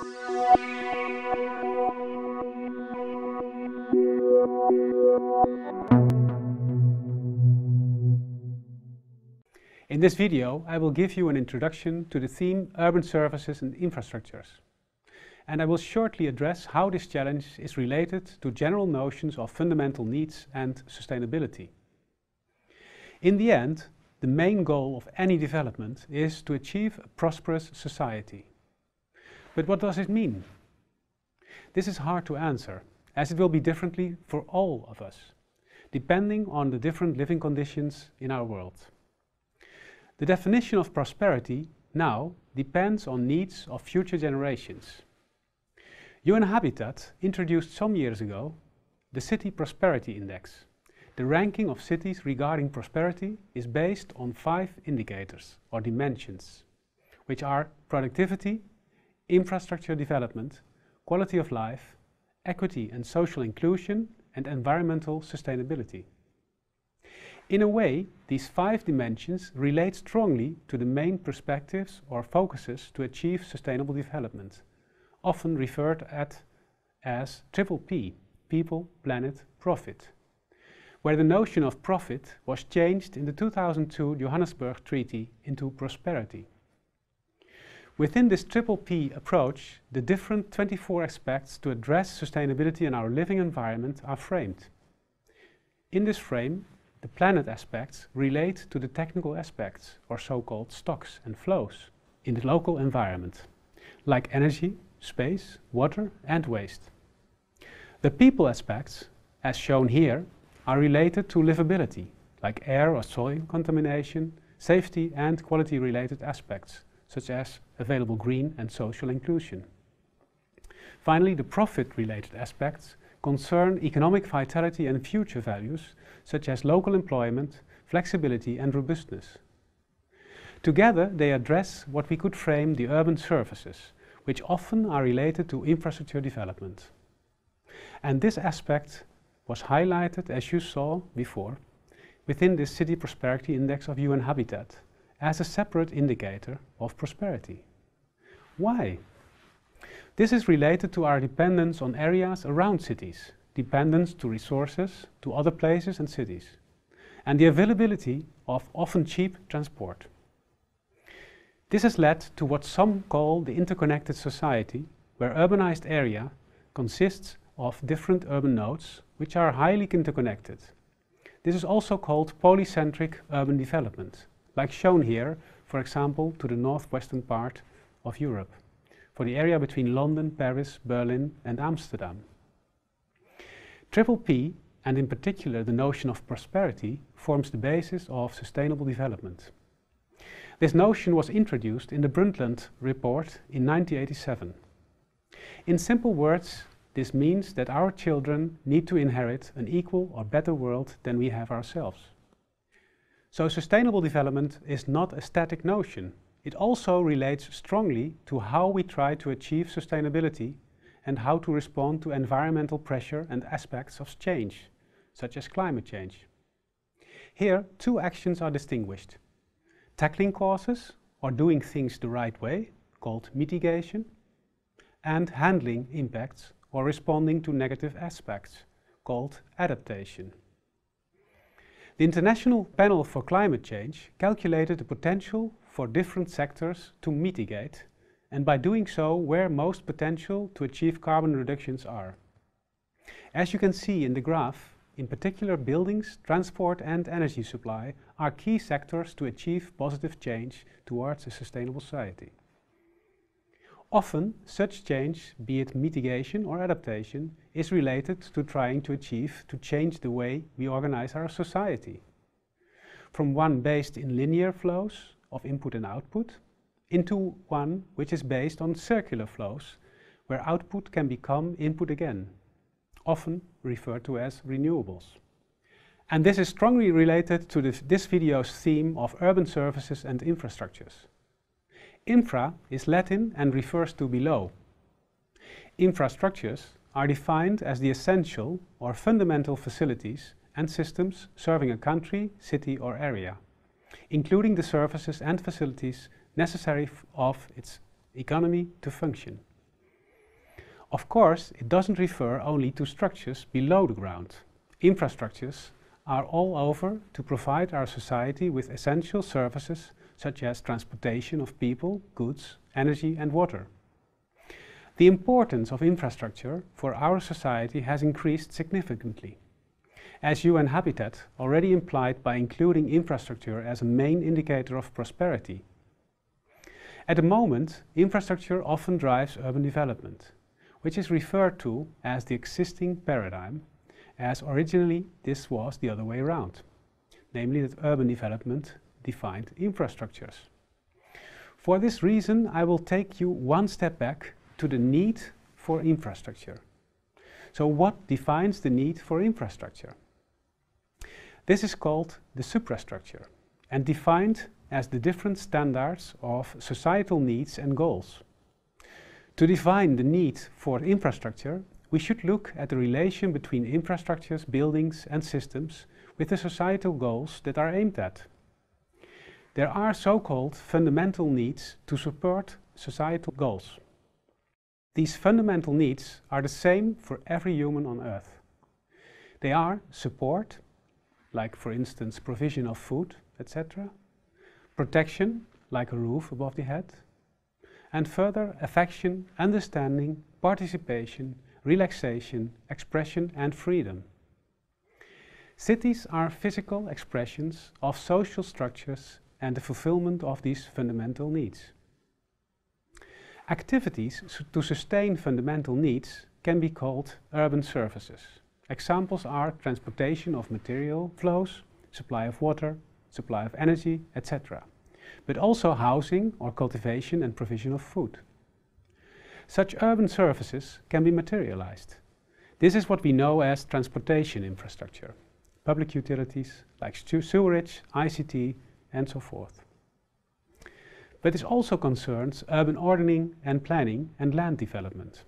In this video, I will give you an introduction to the theme Urban Services and Infrastructures. And I will shortly address how this challenge is related to general notions of fundamental needs and sustainability. In the end, the main goal of any development is to achieve a prosperous society. But what does it mean? This is hard to answer, as it will be differently for all of us, depending on the different living conditions in our world. The definition of prosperity now depends on needs of future generations. UN Habitat introduced some years ago the City Prosperity Index. The ranking of cities regarding prosperity is based on 5 indicators or dimensions, which are productivity, infrastructure development, quality of life, equity and social inclusion, and environmental sustainability. In a way, these 5 dimensions relate strongly to the main perspectives or focuses to achieve sustainable development, often referred to as PPP, People, Planet, Profit, where the notion of profit was changed in the 2002 Johannesburg Treaty into prosperity. Within this PPP approach, the different 24 aspects to address sustainability in our living environment are framed. In this frame, the planet aspects relate to the technical aspects, or so-called stocks and flows, in the local environment, like energy, space, water and waste. The people aspects, as shown here, are related to livability, like air or soil contamination, safety and quality-related aspects, such as available green and social inclusion. Finally, the profit-related aspects concern economic vitality and future values, such as local employment, flexibility and robustness. Together, they address what we could frame the urban services, which often are related to infrastructure development. And this aspect was highlighted, as you saw before, within this City Prosperity Index of UN Habitat as a separate indicator of prosperity. Why? This is related to our dependence on areas around cities, dependence to resources, to other places and cities, and the availability of often cheap transport. This has led to what some call the interconnected society, where urbanized area consists of different urban nodes which are highly interconnected. This is also called polycentric urban development, like shown here, for example, to the northwestern part of Europe, for the area between London, Paris, Berlin and Amsterdam. PPP, and in particular the notion of prosperity, forms the basis of sustainable development. This notion was introduced in the Brundtland Report in 1987. In simple words, this means that our children need to inherit an equal or better world than we have ourselves. So sustainable development is not a static notion. It also relates strongly to how we try to achieve sustainability and how to respond to environmental pressure and aspects of change, such as climate change. Here, 2 actions are distinguished: tackling causes, or doing things the right way, called mitigation, and handling impacts, or responding to negative aspects, called adaptation. The International Panel for Climate Change calculated the potential for different sectors to mitigate, and by doing so, where most potential to achieve carbon reductions are. As you can see in the graph, in particular buildings, transport and energy supply are key sectors to achieve positive change towards a sustainable society. Often, such change, be it mitigation or adaptation, is related to trying to change the way we organize our society. From one based in linear flows of input and output, into one which is based on circular flows, where output can become input again, often referred to as renewables. And this is strongly related to this video's theme of urban services and infrastructures. Infra is Latin and refers to below. Infrastructures are defined as the essential or fundamental facilities and systems serving a country, city or area, including the services and facilities necessary of its economy to function. Of course, it doesn't refer only to structures below the ground. Infrastructures are all over to provide our society with essential services such as transportation of people, goods, energy and water. The importance of infrastructure for our society has increased significantly, as UN Habitat already implied by including infrastructure as a main indicator of prosperity. At the moment, infrastructure often drives urban development, which is referred to as the existing paradigm, as originally this was the other way around, namely that urban development defined infrastructures. For this reason, I will take you one step back to the need for infrastructure. So what defines the need for infrastructure? This is called the suprastructure and defined as the different standards of societal needs and goals. To define the need for infrastructure, we should look at the relation between infrastructures, buildings and systems with the societal goals that are aimed at. There are so-called fundamental needs to support societal goals. These fundamental needs are the same for every human on Earth. They are support, like for instance provision of food, etc. Protection, like a roof above the head. And further, affection, understanding, participation, relaxation, expression and freedom. Cities are physical expressions of social structures and the fulfillment of these fundamental needs. Activities to sustain fundamental needs can be called urban services. Examples are transportation of material flows, supply of water, supply of energy, etc. But also housing or cultivation and provision of food. Such urban services can be materialized. This is what we know as transportation infrastructure, public utilities like sewerage, ICT and so forth. But this also concerns urban ordering and planning and land development.